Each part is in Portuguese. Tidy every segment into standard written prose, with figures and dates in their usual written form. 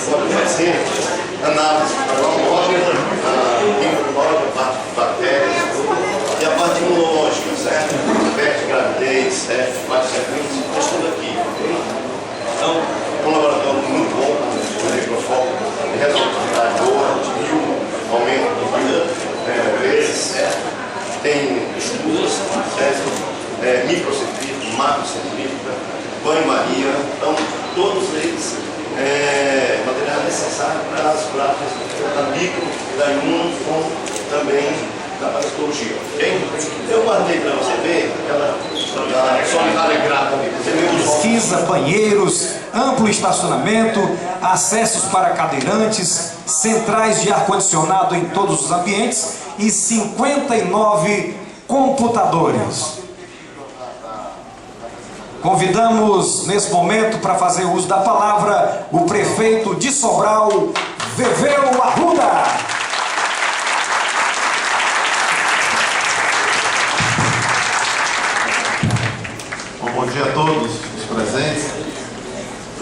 laboratório fazendo análise farmacológica, bactérias, e a parte imunológica, certo? Aspecto de gravidez, certo? Vários segmentos, nós estamos aqui. Então, um laboratório muito bom, com microfoco, de resultado boa, de aumento de vezes, certo? Tem estudos, certo? Microcentrífuga, macrocentrífuga, banho-maria, então todos eles material necessário para as práticas da micro, da imuno, como também da parasitologia, ok? Eu guardei para você ver aquela solidária grata ali. Pesquisa, banheiros, amplo estacionamento, acessos para cadeirantes, centrais de ar-condicionado em todos os ambientes e 59 computadores. Convidamos nesse momento para fazer uso da palavra o prefeito de Sobral, Veveu Arruda. Bom dia a todos os presentes.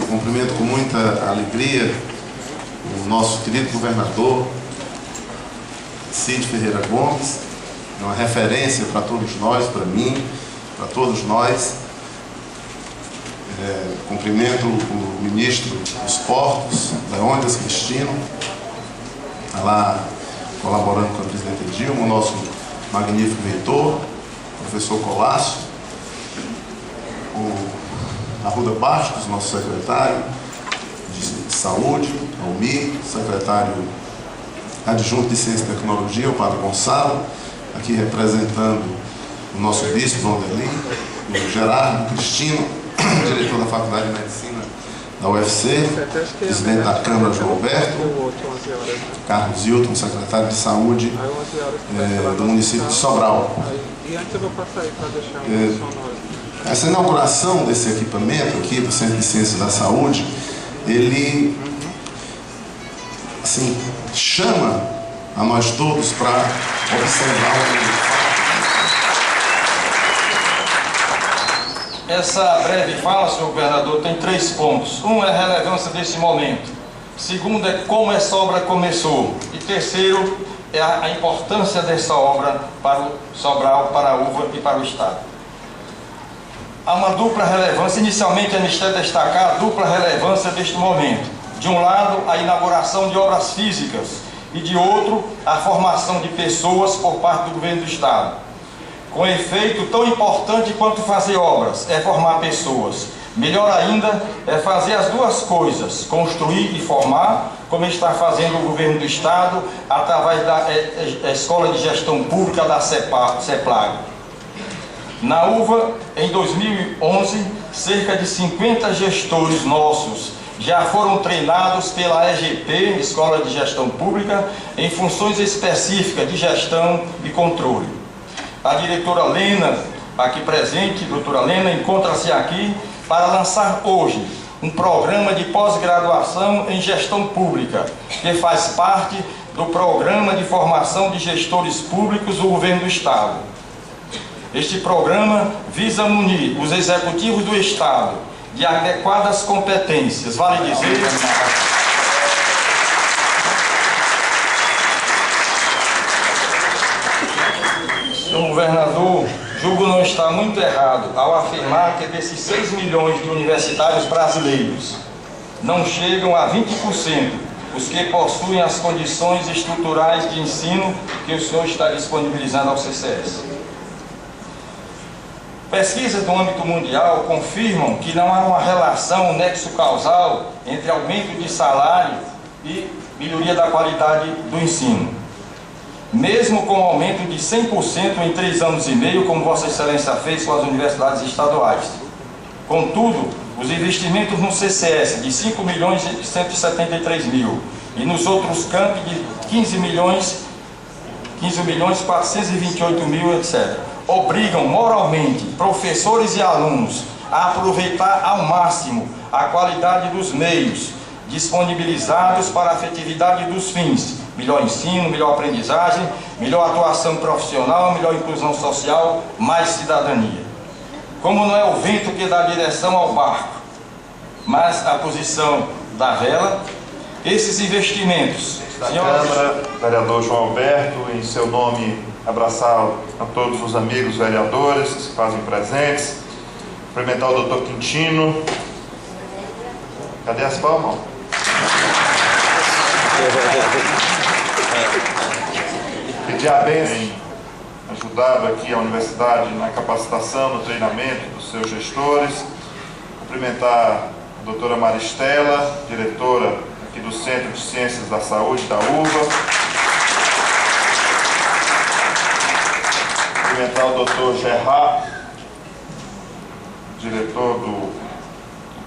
Eu cumprimento com muita alegria o nosso querido governador Cid Ferreira Gomes, é uma referência para todos nós, para mim, para todos nós. Cumprimento o ministro dos Portos, Leônidas Cristino, está lá colaborando com a presidenta Dilma, o nosso magnífico reitor, professor Colácio, o Arruda Bastos, nosso secretário de Saúde, Almir, secretário adjunto de Ciência e Tecnologia, o Padre Gonçalo, aqui representando o nosso bispo, Vanderlin, o Gerardo Cristino, diretor da Faculdade de Medicina da UFC, presidente da Câmara, João Alberto, Carlos Hilton, secretário de Saúde do município de Sobral. Essa inauguração desse equipamento aqui do Centro de Ciências da Saúde, ele assim, chama a nós todos para observar Essa breve fala, senhor governador, tem 3 pontos. Um é a relevância desse momento. Segundo é como essa obra começou. E terceiro é a importância dessa obra para o Sobral, para a UVA e para o Estado. Há uma dupla relevância. Inicialmente é necessário destacar a dupla relevância deste momento. De um lado, a inauguração de obras físicas e de outro, a formação de pessoas por parte do governo do Estado. Com efeito tão importante quanto fazer obras é formar pessoas. Melhor ainda é fazer as duas coisas, construir e formar, como está fazendo o governo do Estado através da Escola de Gestão Pública da CEPLAG. Na UVA, em 2011, cerca de 50 gestores nossos já foram treinados pela EGP, Escola de Gestão Pública, em funções específicas de gestão e controle. A diretora Lena, aqui presente, doutora Lena, encontra-se aqui para lançar hoje um programa de pós-graduação em gestão pública, que faz parte do programa de formação de gestores públicos do governo do Estado. Este programa visa munir os executivos do Estado de adequadas competências, vale dizer... Senhor governador, julgo não estar muito errado ao afirmar que desses 6 milhões de universitários brasileiros não chegam a 20% os que possuem as condições estruturais de ensino que o senhor está disponibilizando ao CCS. Pesquisas do âmbito mundial confirmam que não há uma relação nexo causal entre aumento de salário e melhoria da qualidade do ensino. Mesmo com um aumento de 100% em 3 anos e meio, como Vossa Excelência fez com as universidades estaduais. Contudo, os investimentos no CCS de 5 milhões e 173 mil e nos outros campos de 15 milhões 428 mil, etc., obrigam moralmente professores e alunos a aproveitar ao máximo a qualidade dos meios disponibilizados para a efetividade dos fins: melhor ensino, melhor aprendizagem, melhor atuação profissional, melhor inclusão social, mais cidadania. Como não é o vento que dá direção ao barco, mas a posição da vela, esses investimentos. Da Câmara, vereador João Alberto, em seu nome, abraçar a todos os amigos vereadores que se fazem presentes, cumprimentar o doutor Quintino. Cadê as palmas? Pedir a bênção em ajudado aqui a universidade na capacitação, no treinamento dos seus gestores. Cumprimentar a doutora Maristela, diretora aqui do Centro de Ciências da Saúde da UVA. Cumprimentar o doutor Gerard, diretor do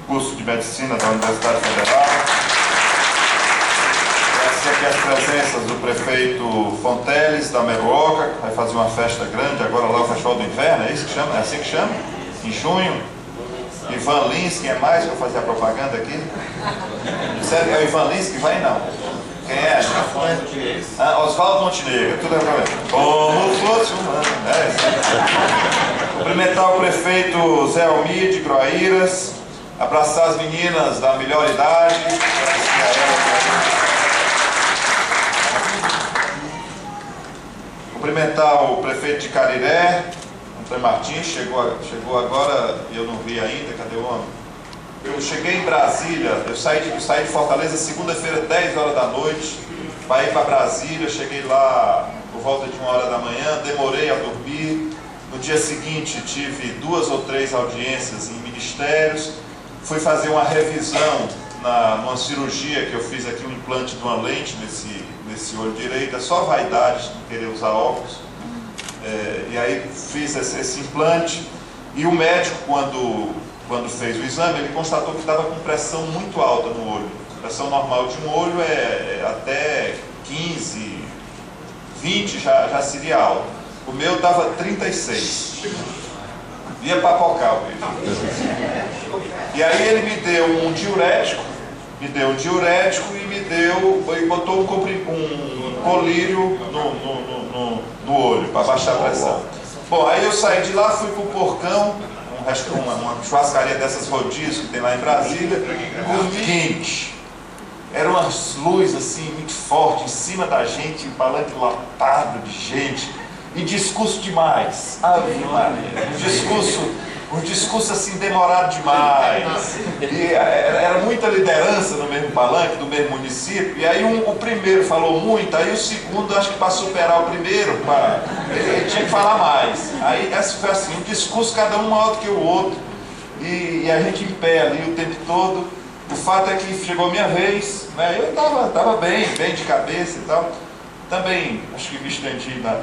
curso de Medicina da Universidade Federal. Aqui as presenças do prefeito Fonteles, da Meruoca, que vai fazer uma festa grande, agora lá o Festival do Inverno, é isso que chama? É assim que chama? Em junho. Ivan Lins, quem é mais para fazer a propaganda aqui? Sério, é o Ivan Lins que vai? Não. Quem é? Oswaldo Montenegro, tudo é pra ver. Como fosse humano. Cumprimentar o prefeito Zé Almir de Groaíras, abraçar as meninas da melhor idade. Cumprimentar o prefeito de Cariré, Antônio Martins, chegou agora e eu não vi ainda, cadê o homem? Eu cheguei em Brasília, eu saí de Fortaleza segunda-feira, 10 horas da noite, para ir para Brasília, cheguei lá por volta de 1 hora da manhã, demorei a dormir. No dia seguinte tive 2 ou 3 audiências em ministérios, fui fazer uma revisão numa cirurgia que eu fiz aqui, um implante de uma lente nesse olho direito, é só vaidade de não querer usar óculos. E aí fiz esse implante e o médico, quando fez o exame, ele constatou que estava com pressão muito alta no olho. A pressão normal de um olho é até 15, 20 já seria alta. O meu estava 36. Ia papocar o bicho. E aí ele me deu um diurético, e botou um colírio no olho, para baixar a pressão. Bom, aí eu saí de lá, fui pro Porcão, uma churrascaria dessas rodízios que tem lá em Brasília, quente. Eram umas luzes assim, muito fortes, em cima da gente, um palanque lotado de gente, e discurso demais. Ave Maria, um discurso assim demorado demais. E era muita liderança no mesmo palanque, do mesmo município. E aí o primeiro falou muito, aí o segundo, acho que para superar o primeiro, ele tinha que falar mais. Aí essa foi assim, um discurso cada um maior do que o outro. E a gente em pé ali o tempo todo. O fato é que chegou a minha vez, né? Eu estava bem de cabeça e tal. Também acho que me estendi na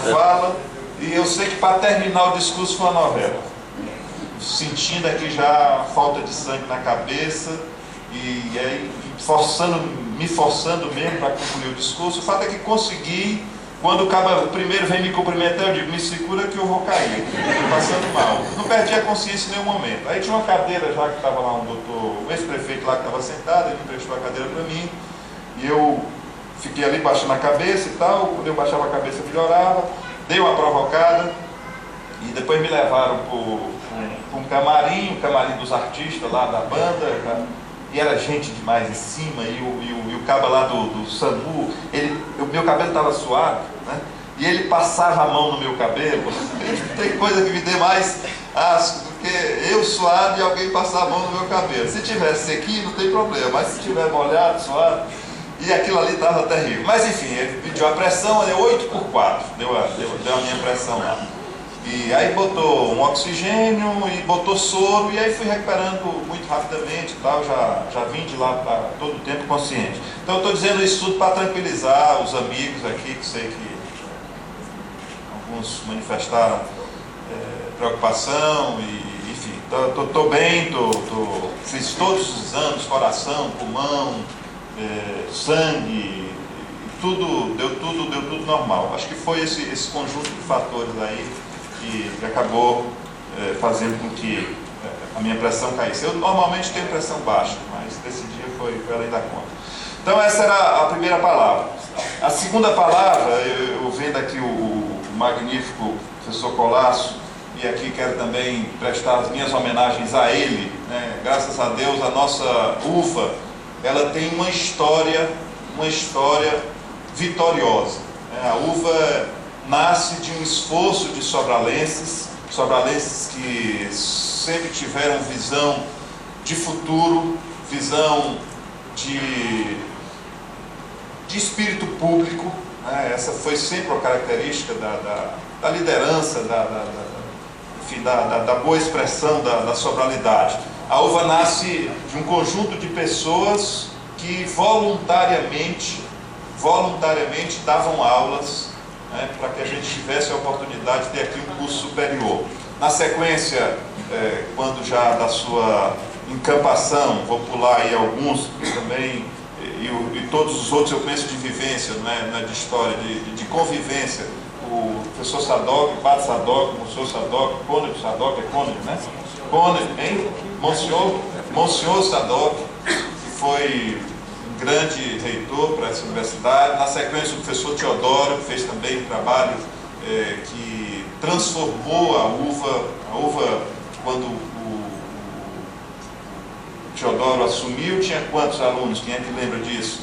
fala. E eu sei que para terminar o discurso foi uma novela. Sentindo aqui já a falta de sangue na cabeça e aí me forçando mesmo para concluir o discurso. O fato é que consegui. Quando o primeiro vem me cumprimentar, eu digo, me segura que eu vou cair. Estou passando mal. Não perdi a consciência em nenhum momento. Aí tinha uma cadeira já que estava lá, um ex-prefeito lá que estava sentado, ele emprestou a cadeira para mim. E eu fiquei ali baixando a cabeça e tal. Quando eu baixava a cabeça, melhorava. Dei uma provocada e depois me levaram para um camarim dos artistas lá da banda, e era gente demais em cima, e o cabo lá do SAMU, o meu cabelo estava suado, né? E ele passava a mão no meu cabelo. Tem coisa que me dê mais asco do que eu suado e alguém passar a mão no meu cabelo. Se tivesse sequinho, não tem problema, mas se tiver molhado, suado, e aquilo ali estava terrível. Mas enfim, ele pediu a pressão, deu 8/4, deu a minha pressão lá. E aí botou um oxigênio e botou soro, e aí fui recuperando muito rapidamente e tal, já vim de lá para todo o tempo consciente. Então eu estou dizendo isso tudo para tranquilizar os amigos aqui, que sei que alguns manifestaram preocupação, e enfim, estou bem, fiz todos os exames, coração, pulmão, sangue, deu tudo normal. Acho que foi esse conjunto de fatores aí que acabou fazendo com que a minha pressão caísse. Eu normalmente tenho pressão baixa, mas desse dia foi além da conta. Então essa era a primeira palavra. A segunda palavra, eu vendo aqui o magnífico professor Colasso, e aqui quero também prestar as minhas homenagens a ele, né? Graças a Deus a nossa UFA ela tem uma história vitoriosa. A UVA nasce de um esforço de sobralenses que sempre tiveram visão de futuro, visão de espírito público, né? Essa foi sempre uma característica da liderança, da boa expressão da sobralidade. A UVA nasce de um conjunto de pessoas que voluntariamente davam aulas, né, para que a gente tivesse a oportunidade de ter aqui um curso superior. Na sequência, quando já da sua encampação, vou pular aí alguns também, e todos os outros eu penso de vivência, não é de história, de convivência. O professor Sadoc, o padre Sadoc, o Monsenhor Sadoc, Cônego Sadoc, é Cônego, né? Cônego, hein? Monsenhor Sadoc, que foi um grande reitor para essa universidade. Na sequência, o professor Teodoro, que fez também um trabalho que transformou a UVA, quando o Teodoro assumiu, tinha quantos alunos? Quem é que lembra disso?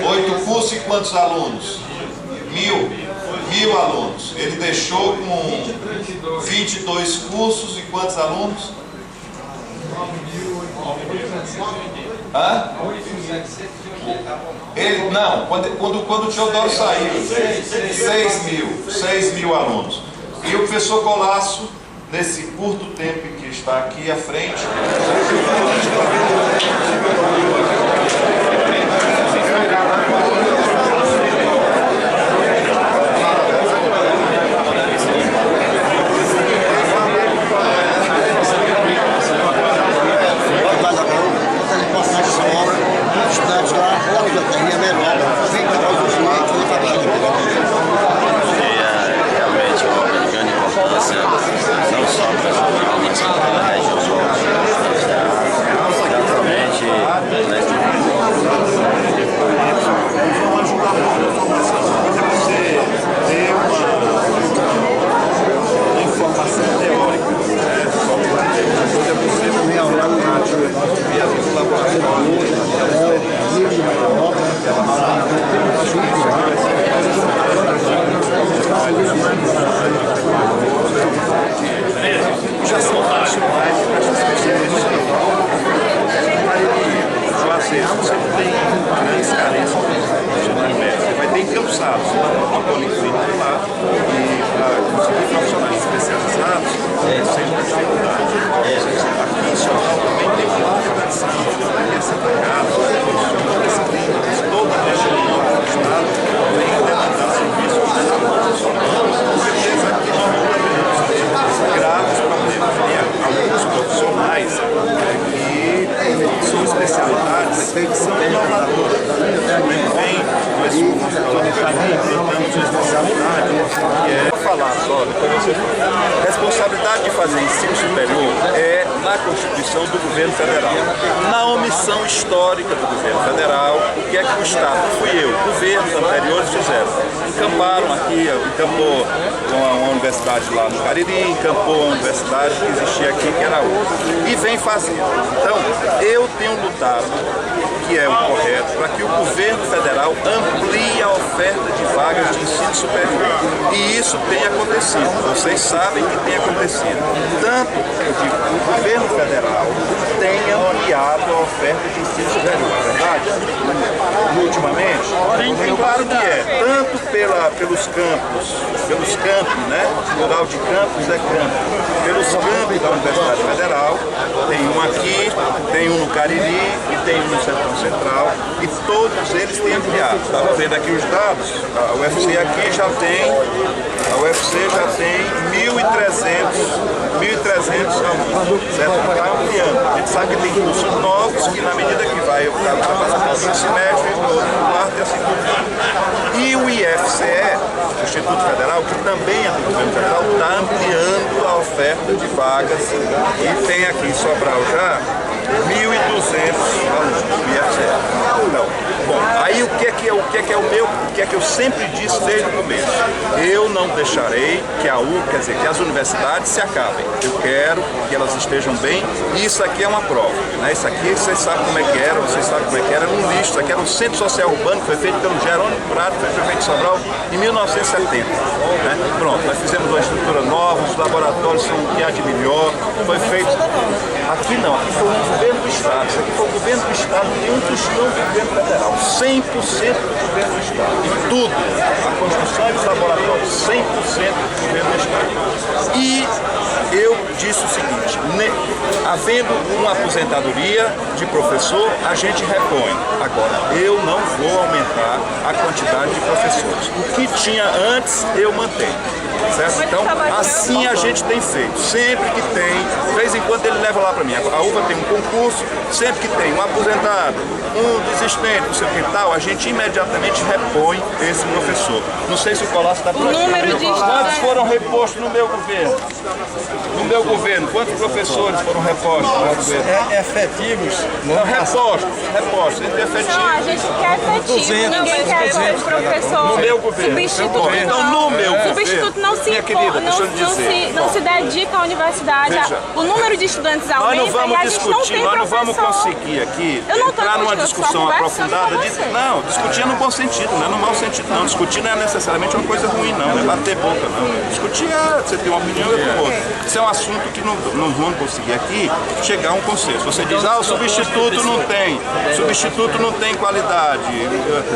8 cursos e quantos alunos? 1.000 alunos. Ele deixou com 22 cursos e quantos alunos? Ele, não, quando o Teodoro saiu, 6.000 alunos. E o professor Colasso, nesse curto tempo em que está aqui à frente, responsabilidade de fazer ensino superior é na Constituição do governo federal. Na omissão histórica do governo federal, o que é que o Estado, fui eu, governos anteriores fizeram? Encamparam aqui, encampou uma universidade lá no Cariri, encampou uma universidade que existia aqui, que era outra. E vem fazendo. Então, eu tenho lutado, que é o correto, para que o governo federal amplie a oferta de vagas de ensino superior. E isso tem acontecido, vocês sabem que tem acontecido. Tanto que o governo federal tem ampliado a oferta de ensino superior, é verdade? Ultimamente, claro que é, tanto pelos campos, né? Plural de campos é campo. Pelos campos da Universidade Federal, tem um aqui, tem um no Cariri e tem um no Sertão Central, e todos eles têm ampliado. Estava vendo aqui os dados, a UFC aqui já tem, a UFC já tem 1.300 alunos, certo? Está ampliando. A gente sabe que tem cursos novos que, na medida que vai passar para o semestre, o quarto e assim por diante. E o IFCE, o Instituto Federal, que também é do governo federal, está ampliando a oferta de vagas e tem aqui em Sobral já 1.200 alunos do IFCE. Não. Bom, aí o que que é que eu sempre disse desde o começo? Eu não deixarei que que as universidades se acabem. Eu quero que elas estejam bem, e isso aqui é uma prova, né? Isso aqui vocês sabem como é que era, um lixo. Isso aqui era um centro social urbano que foi feito pelo Jerônimo Prado, foi prefeito de Sobral em 1970. Né? Pronto, nós fizemos uma estrutura nova, os laboratórios são o que há de melhor, foi feito. Aqui não, aqui foi o governo do Estado, isso aqui foi o governo do Estado, nenhum tostão do governo federal, 100% do governo do Estado. E tudo, a construção e os laboratórios, 100% do governo do Estado. E eu disse o seguinte, havendo uma aposentadoria de professor, a gente repõe. Agora, eu não vou aumentar a quantidade de professores. O que tinha antes, eu mantenho. Certo? Então, assim a gente tem feito. Sempre que tem, de vez em quando ele leva lá para mim. A UVA tem um concurso, sempre que tem um aposentado, um desistente, não sei o que tal, a gente imediatamente repõe esse professor. Não sei se o Colasso está por aqui. Quantos foram repostos no meu governo? No meu governo, quantos professores foram repostos no meu governo? Efetivos? Não, repostos. Entre efetivos. Não, a gente quer efetivo, ninguém quer ser professor. No meu governo. Substituto. Então, no meu governo. Substituto não se, Minha querida, deixa eu dizer. não se dedica à universidade. Veja, o número de estudantes nós aumenta não vamos e a gente não tem nós não professor. vamos conseguir aqui Eu não tô entrar numa discutindo, discussão eu só conversando aprofundada com de. você. Não, discutir no bom sentido, não é no mau sentido, não. Discutir não é necessariamente uma coisa ruim, não. Não é bater boca, não. Discutir é você ter uma opinião e eu tenho outra. Isso é um assunto que não vamos conseguir aqui chegar a um consenso. Você diz, o substituto não tem qualidade,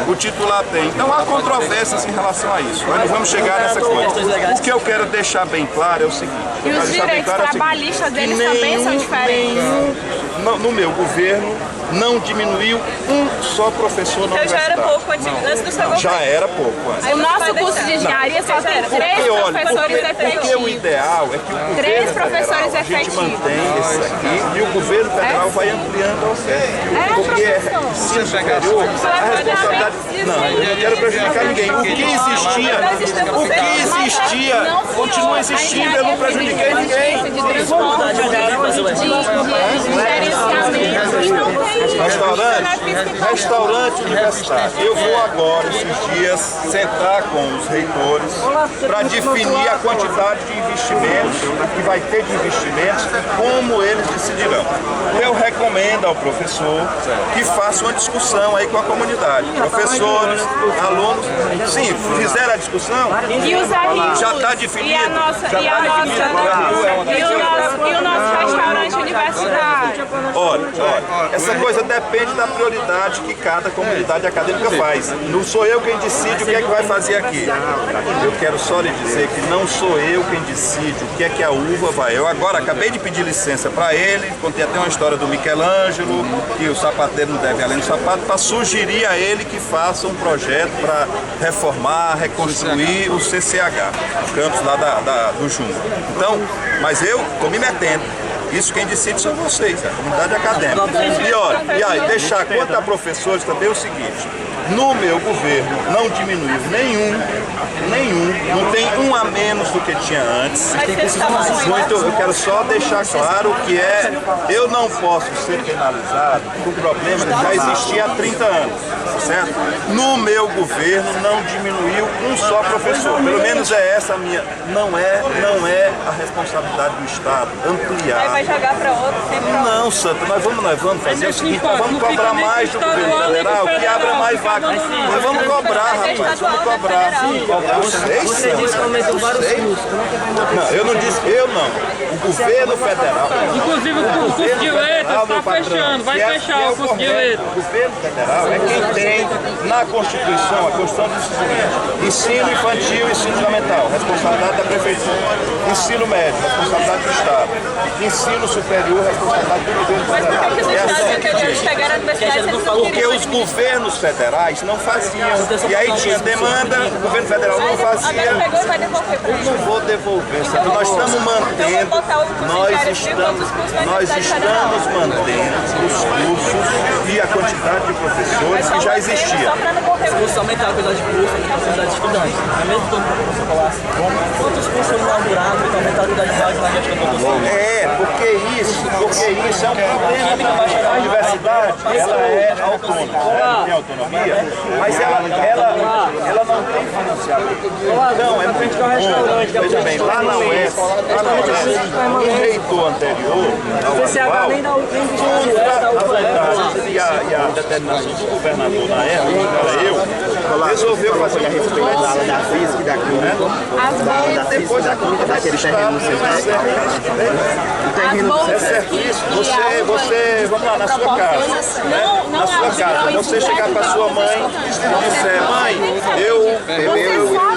o titular tem. Então há controvérsias em relação a isso. Nós não vamos chegar nessa coisa. O que eu quero deixar bem claro é o seguinte. E os direitos trabalhistas deles também são diferentes. No meu governo, não diminuiu um só professor na Então já era universidade. pouco antes do seu governo. Já era pouco antes. O nosso curso de engenharia só tem 3 professores Porque o efetivos. ideal é que o governo 3 professores federal, a gente efetivos. mantém esse aqui e o governo federal vai ampliando a oferta. Porque ensino superior, a responsabilidade... Não, eu não quero prejudicar ninguém. O que existia, continua existindo, eu não prejudiquei ninguém. De transporte, de gerenciamento. Restaurante universitário. Eu vou agora, esses dias, sentar com os reitores para definir a quantidade de investimentos, que vai ter de investimentos, como eles decidirão. Eu recomendo ao professor que faça uma discussão aí com a comunidade. Professores, alunos, sim, fizeram a discussão, E os arrios. já está definido. E o nosso restaurante universitário. Olha, essa coisa depende da prioridade que cada comunidade acadêmica faz. Não sou eu quem decide o que é que vai fazer aqui. Eu quero só lhe dizer que não sou eu quem decide o que é que a UVA vai. Eu agora acabei de pedir licença para ele, contei até uma história do Michelangelo, que o sapateiro não deve além do sapato, para sugerir a ele que faça um projeto para reformar, reconstruir o CCH, o campus lá do Jumbo. Então, mas eu estou me metendo. Isso quem decide são vocês, a comunidade acadêmica. E olha, e aí, deixar quanto a professores também é o seguinte, no meu governo não diminuiu nenhum, não tem um a menos do que tinha antes. Eu quero só deixar claro que eu não posso ser penalizado por problema que já existia há 30 anos, certo? No meu governo não diminuiu um só professor, pelo menos é essa a minha, não é a responsabilidade do Estado ampliar. Aí vai jogar para outro, sempre pra outro. Não, Santa, nós vamos fazer o seguinte, nós vamos cobrar mais do governo federal, que abra mais vagas. Nós vamos cobrar, rapaz, vamos cobrar. Você disse que aumentou vários custos. Não, eu não disse, eu não. O governo federal. Inclusive o curso de letras está fechando, vai fechar o curso de letras. O governo federal é quem tem na Constituição, a Constituição diz o seguinte: ensino infantil e ensino fundamental, responsabilidade da prefeitura. Ensino médio, responsabilidade do Estado. Ensino superior, responsabilidade do governo Mas por federal. que os estados anteriores pegaram a universidade e eles não Porque queriam? os governos federais não faziam. E aí tinha demanda, o governo federal não Agora fazia. pegou e vai devolver para Não vou devolver, sabe? Nós estamos mantendo, nós estamos mantendo os cursos e a quantidade de professores elevadores que já existia. Só para não correr o risco. Somente a quantidade de curso e capacidade de estudantes. É mesmo que o professor falasse. Quantos cursos foram inaugurados e aumentar a quantidade de vagas na gestão do professor? Porque isso é um problema. A universidade, ela é autônoma, ela tem autonomia, mas ela não tem financiamento. Então, é muito comum. Veja bem, lá na UES, o reitor anterior, e a determinação do governador na época, era eu, resolveu fazer uma reforma da física e da química. E depois a química daquele terreno, é certíssimo. Você, vamos lá, na sua casa, né? Na sua casa, então você chegar para sua mãe e disser, mãe, eu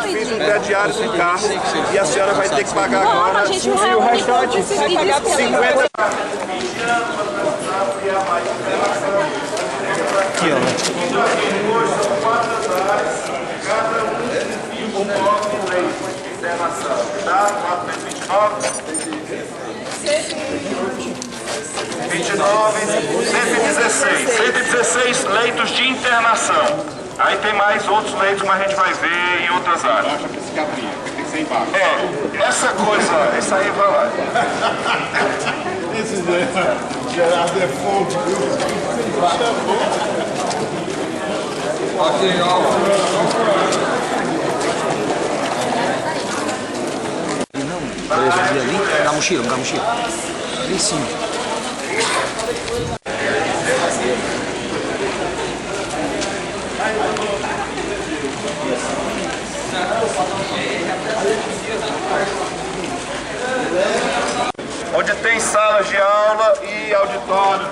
fiz um crediário do carro e a senhora vai ter que pagar agora e o restante 50. Aqui, ó. Hoje são 4 andares, cada um com 9 leitos de internação, tá? 4 vezes 116 leitos de internação. Aí tem mais outros leitos que a gente vai ver em outras áreas. Tem que ser embaixo. Essa coisa, isso aí vai lá. Esse Gerardo é fonte. Aqui, ó. Ali, na mochila, ali em cima. Onde tem salas de aula e auditório,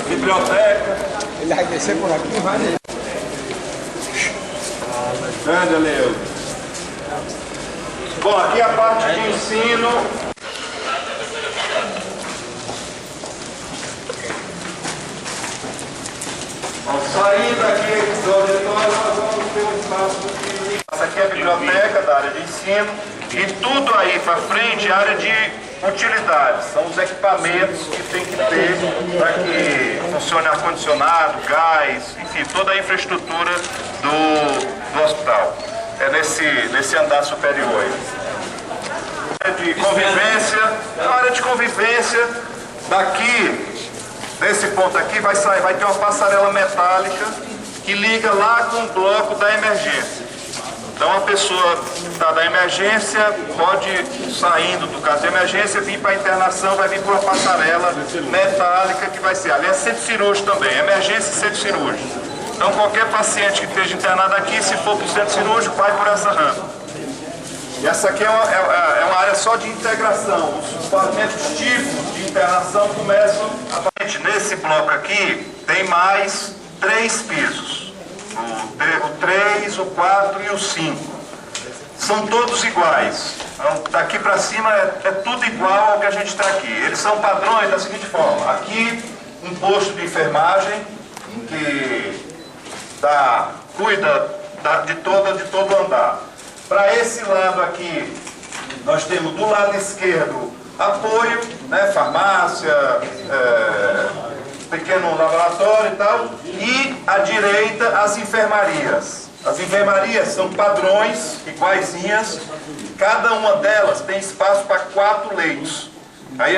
biblioteca. Ele vai descer por aqui, vai. Grande, Leo. Bom, aqui a parte de ensino. Saindo aqui do auditório, nós vamos ter um espaço. Essa aqui é a biblioteca da área de ensino. E tudo aí para frente é área de utilidades. São os equipamentos que tem que ter para que funcione ar-condicionado, gás, enfim, toda a infraestrutura do hospital. É nesse andar superior aí. De convivência, na área de convivência, daqui, desse ponto aqui, vai ter uma passarela metálica que liga lá com o bloco da emergência. Então a pessoa que está da emergência pode, saindo do caso de emergência, vir para a internação, vai vir por uma passarela metálica que vai ser, ali é centro cirúrgico também, emergência e centro cirúrgico. Então qualquer paciente que esteja internado aqui, se for para o centro cirúrgico, vai por essa rampa. E essa aqui é uma área só de integração. Os pavimentos típicos de internação começam nesse bloco aqui, tem mais 3 pisos. O 3, o 4 e o 5. São todos iguais. Então, daqui para cima é tudo igual ao que a gente está aqui. Eles são padrões da seguinte forma. Aqui, um posto de enfermagem que cuida de todo o andar. Para esse lado aqui, nós temos do lado esquerdo apoio, né, farmácia, pequeno laboratório e tal, e à direita as enfermarias. As enfermarias são padrões, iguaizinhas, cada uma delas tem espaço para 4 leitos. Aí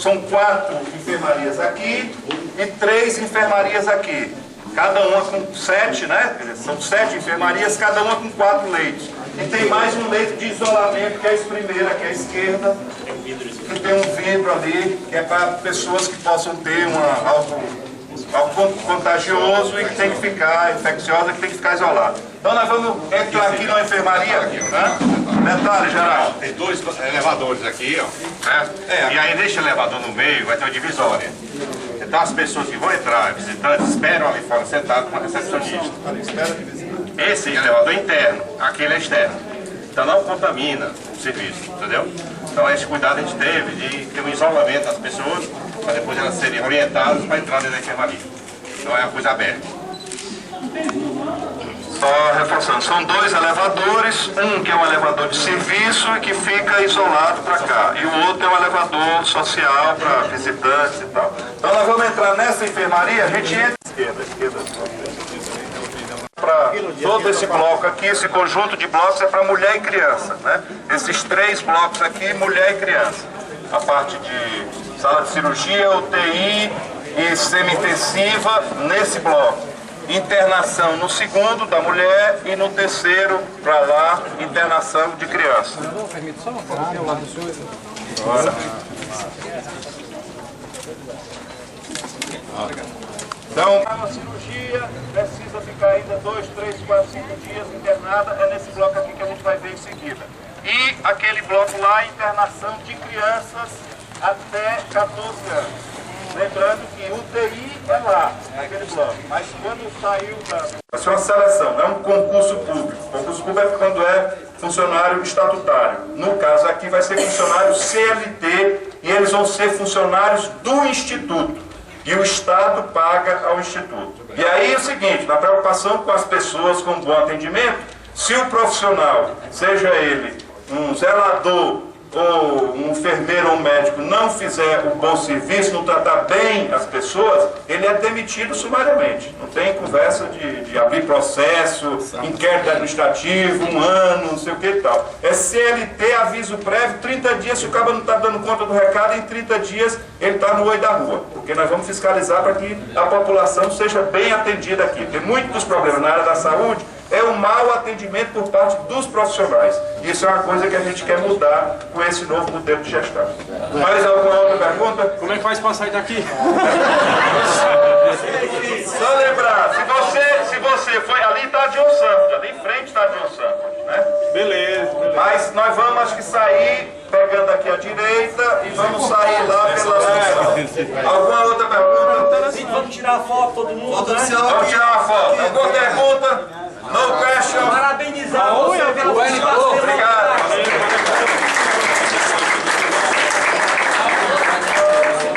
são 4 enfermarias aqui e 3 enfermarias aqui. Cada uma com 7, né? São 7 enfermarias, cada uma com 4 leitos. E tem mais um leito de isolamento, que é esse primeiro aqui à esquerda, que tem um vidro ali, que é para pessoas que possam ter algo contagioso e que tem que ficar infecciosa, que tem que ficar isolado. Então nós vamos entrar aqui na enfermaria. Né? Detalhe, Geraldo. Tem 2 elevadores aqui, ó. E aí neste elevador no meio vai ter uma divisória. Então as pessoas que vão entrar, visitantes, esperam ali fora sentados com a recepcionista. Esse elevador é interno, aquele é externo. Então não contamina o serviço, entendeu? Então esse cuidado a gente teve de ter um isolamento das pessoas, para depois elas serem orientadas para entrar dentro da enfermaria. Não é uma coisa aberta. Só reforçando, são 2 elevadores, um que é um elevador de serviço e que fica isolado para cá, e o outro é um elevador social para visitantes e tal. Então nós vamos entrar nessa enfermaria, a gente entra esquerda. Para todo esse bloco aqui, esse conjunto de blocos é para mulher e criança, né? Esses 3 blocos aqui, mulher e criança. A parte de sala de cirurgia, UTI e semi-intensiva nesse bloco. Internação no segundo, da mulher, e no terceiro, para lá, internação de criança. Agora. Então, a cirurgia precisa ficar ainda 2, 3, 4, 5 dias internada, é nesse bloco aqui que a gente vai ver em seguida. E aquele bloco lá, internação de crianças até 14 anos. Lembrando que UTI é lá, naquele bloco, mas quando saiu da... Vai ser uma seleção, não é um concurso público. Concurso público é quando é funcionário estatutário. No caso aqui vai ser funcionário CLT e eles vão ser funcionários do Instituto. E o Estado paga ao Instituto. E aí é o seguinte, na preocupação com as pessoas com bom atendimento, se o profissional, seja ele um zelador, ou um enfermeiro ou um médico não fizer um bom serviço, não tratar bem as pessoas, ele é demitido sumariamente. Não tem conversa de abrir processo, inquérito administrativo, 1 ano, não sei o que e tal. É CLT, aviso prévio, 30 dias, se o cara não está dando conta do recado, em 30 dias ele está no olho da rua. Porque nós vamos fiscalizar para que a população seja bem atendida aqui. Porque muitos dos problemas na área da saúde é o mau atendimento por parte dos profissionais. Isso é uma coisa que a gente quer mudar com esse novo modelo de gestão. Mais alguma outra pergunta? Como é que faz para sair daqui? Só lembrar, se você foi ali, está John Sanford, ali em frente está John Sanford, né? Beleza. Mas nós vamos, acho que sair pegando aqui à direita e vamos sair lá pela Assunção. Alguma outra pergunta? Vamos tirar a foto, todo mundo, né? Vamos tirar uma foto. Alguma pergunta? No question. Parabenizar você pela participação. Obrigado.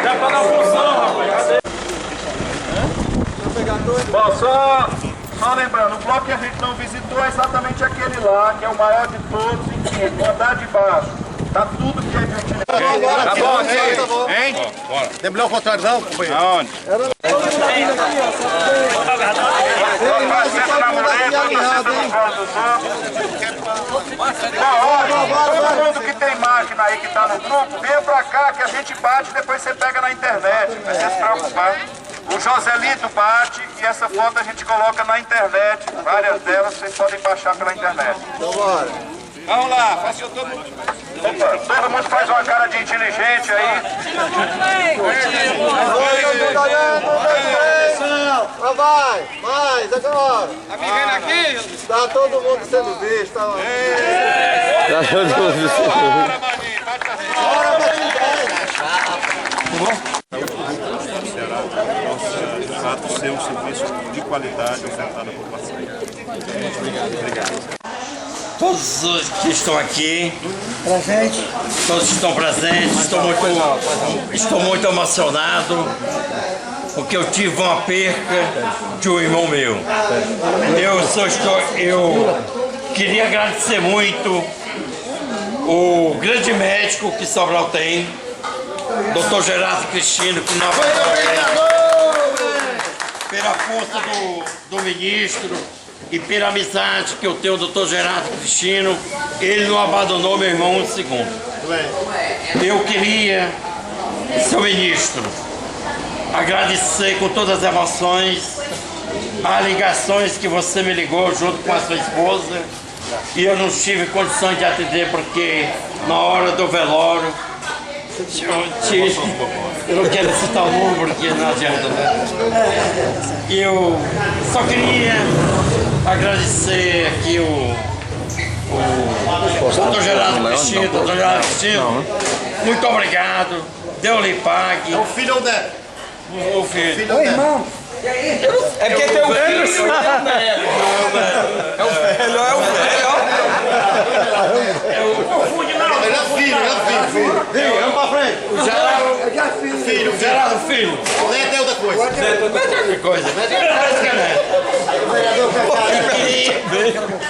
Já tá na função, rapaz. Bom, só lembrando, o bloco que a gente não visitou é exatamente aquele lá, que é o maior de todos, enfim, no andar de baixo. Tá tudo que a gente... Tá bom, tá bom. Hein? Bora. Tem melhor contrário não, companheiro? Aonde? Todo mundo que tem máquina aí que tá no grupo, venha pra cá que a gente bate e depois você pega na internet, não precisa se preocupar. O Joselito bate e essa foto a gente coloca na internet, várias delas vocês podem baixar pela internet. Então bora. Vamos lá, faça todo mundo. Opa, todo mundo faz uma cara de inteligente aí. Vai, mais, agora. Tá vivendo aqui? Tá todo mundo sendo visto. Tá todo mundo sendo visto. Bora, Maninho, bate assim. Bora, Maninho. De fato, ser um serviço de qualidade ofertado por paciente. Obrigado. Todos os que estão aqui, todos que estão presentes, estou muito emocionado, porque eu tive uma perca de um irmão meu. Eu queria agradecer muito o grande médico que Sobral tem, Dr. Gerardo Cristino, que não pela força do ministro e pela amizade que eu tenho do Dr. Gerardo Cristino, ele não abandonou meu irmão um segundo. Eu queria, seu ministro, agradecer com todas as emoções as ligações que você me ligou junto com a sua esposa e eu não tive condições de atender porque na hora do velório eu não quero citar o número porque não adianta, né? Eu só queria agradecer aqui o Dr. Gerardo Cristino, muito obrigado, Deus lhe pague. É o filho ou neto? O filho. Ô, irmão. É porque tem o velho. É o velho, Vamos pra frente. Gerardo Filho. Neto é outra coisa. Outra coisa.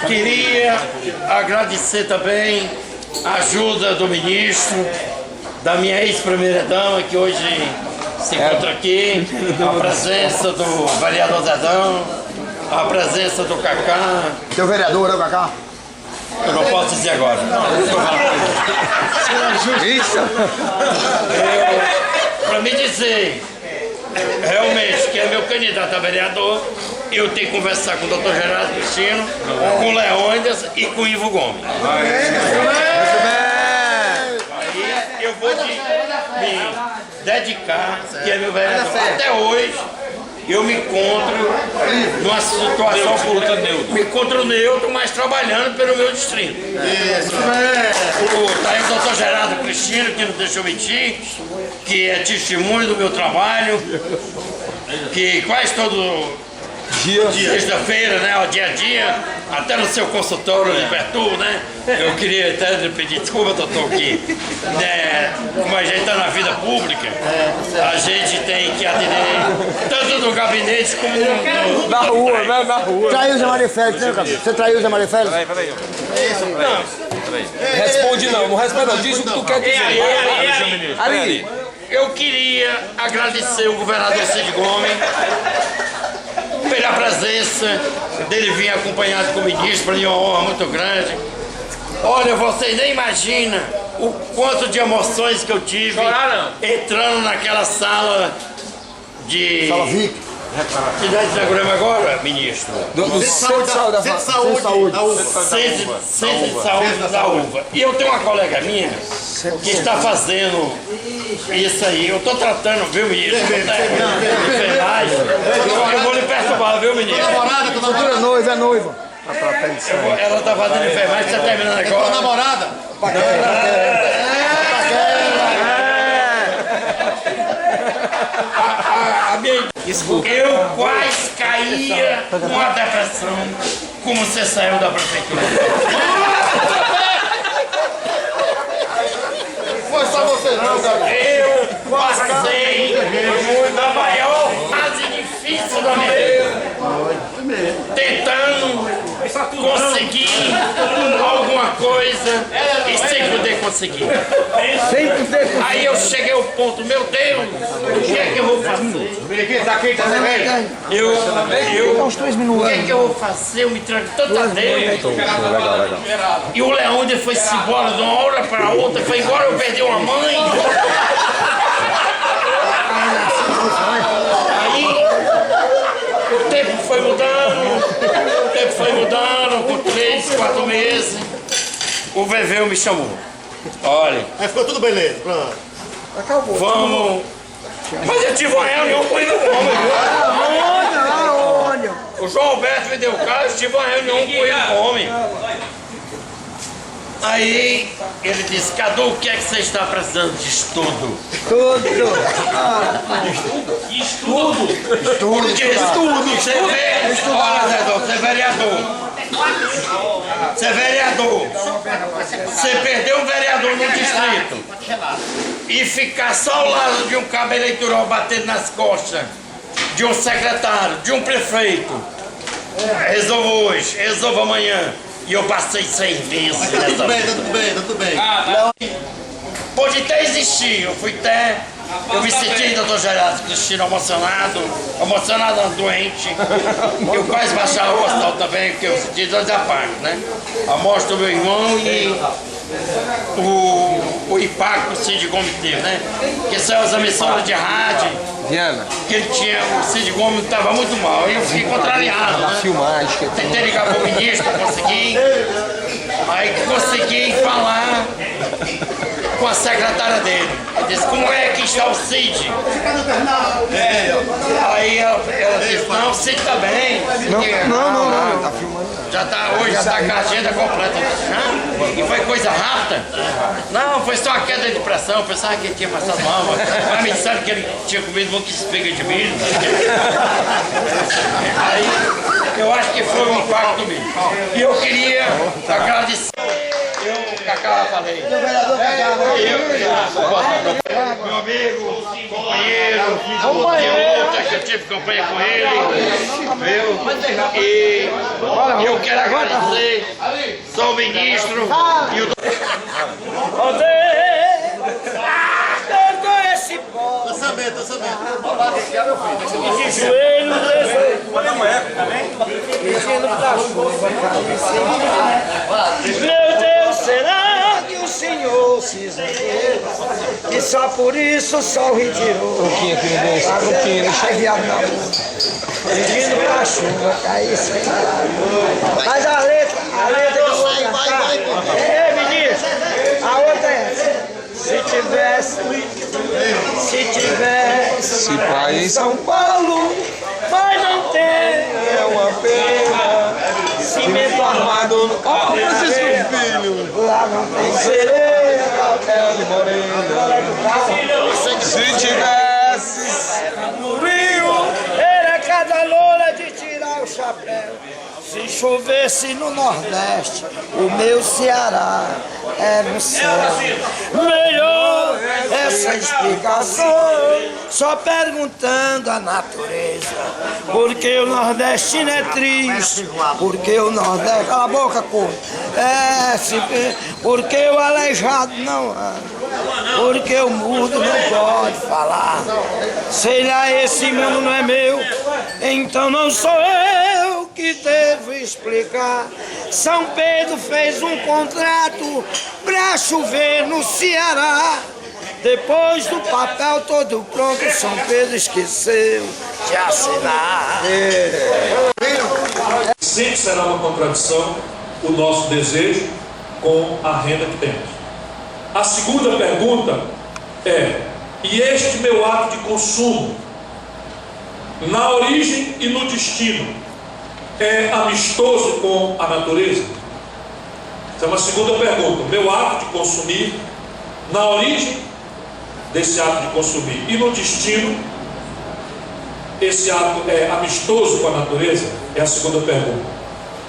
Queria agradecer também a ajuda do ministro, da minha ex-primeira-dama, que hoje se encontra aqui, a presença do vereador Zezão, a presença do Cacá. Teu vereador, é o Cacá? Eu não posso dizer agora. Isso! Para me dizer realmente que é meu candidato a vereador, eu tenho que conversar com o Dr. Gerardo Cristino, com o Leônidas e com o Ivo Gomes. Aí eu vou me dedicar, que é meu vereador. Até hoje eu me encontro numa situação política. Me encontro neutro, mas trabalhando pelo meu distrito. Tá aí o Dr. Gerardo Cristino, que não deixou mentir, que é testemunho do meu trabalho, que quase todo sexta-feira, né, o dia a dia, até no seu consultório de perturbo, né? Eu queria até lhe pedir desculpa, doutor, que como a gente está na vida pública, a gente tem que atender tanto no gabinete como no na rua, né? Na rua. Traiu o Zé Maria Félix, né, Cabelo? Você traiu o Zé Maria Félix? Peraí. Responde não responde não. Diz o que tu quer dizer. Ali, eu queria agradecer o governador Cid Gomes pela presença dele vir acompanhado com o ministro, para mim é uma honra muito grande. Olha, vocês nem imaginam o quanto de emoções que eu tive entrando naquela sala de... Sala VIP. Que dá esse programa agora, ministro? Centro de Saúde da UVA. E eu tenho uma colega minha que está fazendo isso aí. Eu estou tratando, viu, ministro? Enfermagem. Eu vou lhe perturbar, viu, ministro? Futura noiva, é noiva. Ela está fazendo enfermagem, está terminando agora. Namorada? Eu quase caía numa depressão, como você saiu da prefeitura. Foi só você não, cara. Eu passei na maior fase difícil da minha vida, tentando conseguir alguma coisa e sem poder conseguir. Aí eu cheguei ao ponto, meu Deus, o que é que eu vou fazer? O que é que eu vou fazer? Eu me tranco tanto a Deus. E o Leônidas foi-se embora de uma hora para outra, foi embora, eu perdi uma mãe. Aí o tempo foi mudando, com 3, 4 meses, o Veveu me chamou. Olha. Aí ficou tudo beleza, pronto. Acabou. Vamos. Mas eu tive uma reunião com ele. O João Alberto me deu o caso, eu tive uma reunião com ele, homem. Aí ele disse, Cadu, o que é que você está precisando de estudo? Estudo? Porque estudo, você vê, olha, Zé, você é vereador. Você é vereador. Você perdeu um vereador no distrito e ficar só ao lado de um cabo eleitoral batendo nas costas de um secretário, de um prefeito. Resolvo hoje, resolvo amanhã. E eu passei 6 meses nessa vida. Tá tudo bem. Pode até existir, eu fui até... Eu me senti, doutor Gerardo Cristino, emocionado, doente. Eu quase baixava o hospital também, porque eu senti dor da parte, né? A morte do meu irmão e o impacto que o Cid Gomes teve, né? Porque saiu as emissoras de rádio, que ele tinha, o Cid Gomes estava muito mal, aí eu fiquei contrariado, né? Tentei ligar para o ministro, consegui. Aí consegui falar com a secretária dele. Ele disse, como é que está o Cid? Aí ela disse, não, o Cid está bem. Não, tá filmando. Hoje já está com a agenda completa. E foi coisa rápida? Não, foi só uma queda de pressão. Eu pensava que ele tinha passado mal, mas me disseram que ele tinha comido um monte de espiga de milho. Aí eu acho que foi um impacto mesmo. E eu queria agradecer. Eu, Cacá, falei. Meu amigo, companheiro, de luta, que eu tive campanha com ele, viu? E eu quero agradecer, sou o ministro e o... De joelho, meu Deus, será que o Senhor se zangou? E só por isso o sol retirou. Pedindo pra chuva cair sem parar. Mas a letra que eu vou cantar. Vinícius, a outra é essa. Se tivesse pai em São Paulo, mas não tem, é uma pena. Cimento armado no Francisco Filho, lá não tem sereia, pele morena. Se tivesse no Rio, era cada loura de tirar o chapéu. Se chovesse no Nordeste, o meu Ceará é no céu. Melhor essa explicação, só perguntando a natureza. Porque o nordestino é triste, porque o Nordeste... Cala a boca, corpo. Porque o aleijado não anda, porque o mudo não pode falar. Sei lá, esse mundo não é meu, então não sou eu que devo explicar. São Pedro fez um contrato pra chover no Ceará. Depois do papel todo pronto, São Pedro esqueceu de assinar. Sempre será uma contradição o nosso desejo com a renda que temos. A segunda pergunta é: e este meu ato de consumo, na origem e no destino, é amistoso com a natureza? Essa é uma segunda pergunta. Meu ato de consumir, na origem desse ato de consumir e no destino, esse ato é amistoso com a natureza? É a segunda pergunta.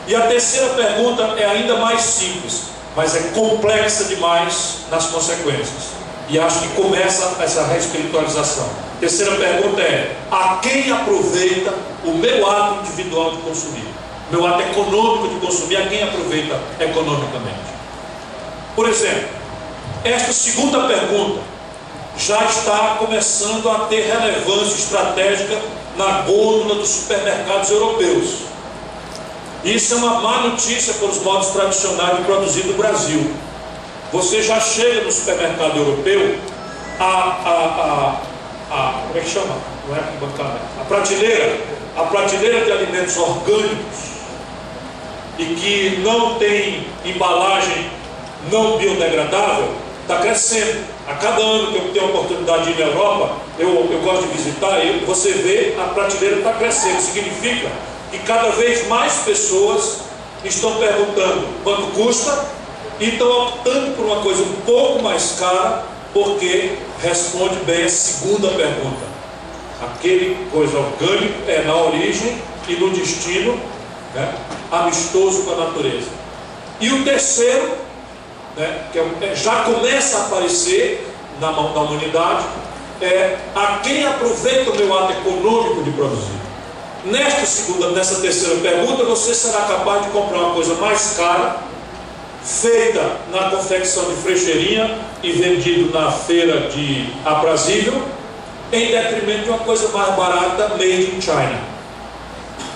E a terceira pergunta é ainda mais simples, mas é complexa demais nas consequências. E acho que começa essa reespiritualização. Terceira pergunta é: a quem aproveita o meu ato individual de consumir? Meu ato econômico de consumir, a quem aproveita economicamente? Por exemplo, esta segunda pergunta já está começando a ter relevância estratégica na gôndola dos supermercados europeus. Isso é uma má notícia para os modos tradicionais de produzir no Brasil. Você já chega no supermercado europeu, como é que chama? Não é bancada? A prateleira de alimentos orgânicos e que não tem embalagem não biodegradável, está crescendo. A cada ano que eu tenho a oportunidade de ir na Europa, eu gosto de visitar, e você vê a prateleira está crescendo. Significa que cada vez mais pessoas estão perguntando quanto custa e estão optando por uma coisa um pouco mais cara, porque responde bem a segunda pergunta. Aquele coisa orgânica é na origem e no destino, né, amistoso com a natureza. E o terceiro, né, que já começa a aparecer na humanidade, é a quem aproveita o meu ato econômico de produzir. Nessa terceira pergunta, você será capaz de comprar uma coisa mais cara, feita na confecção de frecheirinha e vendido na feira de aprazível, em detrimento de uma coisa mais barata, made in China.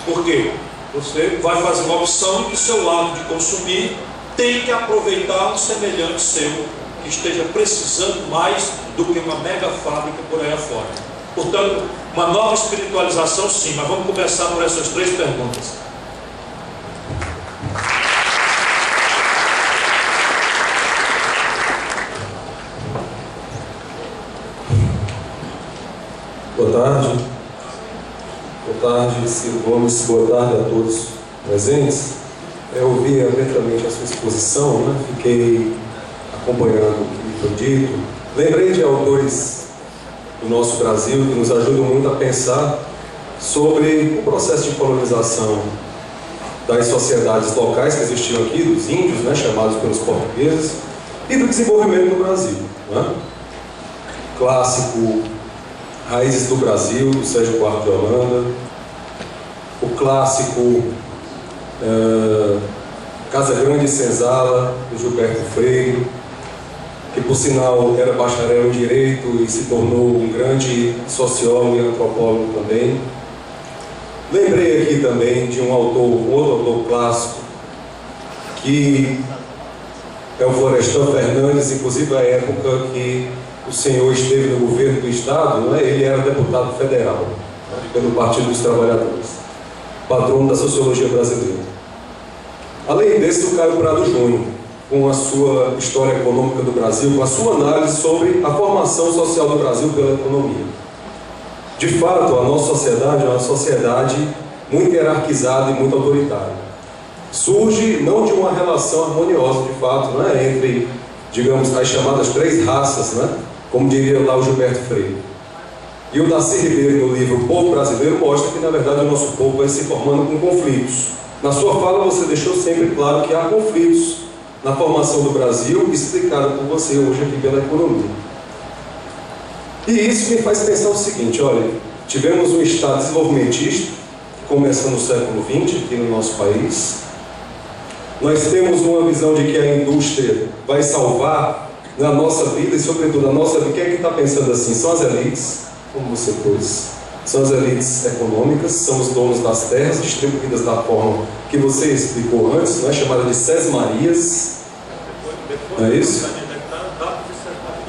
Por quê? Você vai fazer uma opção em que o seu lado de consumir tem que aproveitar um semelhante seu que esteja precisando mais do que uma mega fábrica por aí afora. Portanto, uma nova espiritualização, sim, mas vamos começar por essas três perguntas. Boa tarde. Boa tarde, Ciro Gomes. Boa tarde a todos presentes. Eu ouvi atentamente a sua exposição, né? Fiquei acompanhando o que foi dito. Lembrei de autores do nosso Brasil que nos ajudam muito a pensar sobre o processo de colonização das sociedades locais que existiam aqui, dos índios, né, chamados pelos portugueses, e do desenvolvimento do Brasil, né? Clássico Raízes do Brasil, do Sérgio Buarque de Holanda, o clássico Casa Grande e Senzala, do Gilberto Freire, que por sinal era bacharel em Direito e se tornou um grande sociólogo e antropólogo também. Lembrei aqui também de um outro autor clássico, que é o Florestan Fernandes, inclusive a época que o senhor esteve no governo do Estado, né, ele era deputado federal, né, pelo Partido dos Trabalhadores, patrono da sociologia brasileira. Além desse, o Caio Prado Júnior, com a sua história econômica do Brasil, com a sua análise sobre a formação social do Brasil pela economia. De fato, a nossa sociedade é uma sociedade muito hierarquizada e muito autoritária. Surge não de uma relação harmoniosa, de fato, né, entre, digamos, as chamadas 3 raças, né, como diria lá o Gilberto Freire. E o Darcy Ribeiro, no livro O Povo Brasileiro, mostra que, na verdade, o nosso povo vai se formando com conflitos. Na sua fala, você deixou sempre claro que há conflitos na formação do Brasil, explicado por você hoje aqui pela economia. E isso me faz pensar o seguinte, olha, tivemos um Estado desenvolvimentista, que começa no século XX aqui no nosso país. Nós temos uma visão de que a indústria vai salvar na nossa vida, e sobretudo a nossa vida. Quem é que está pensando assim? São as elites, como você pôs. São as elites econômicas, são os donos das terras, distribuídas da forma que você explicou antes, não é? Chamada de sesmarias. Não é isso?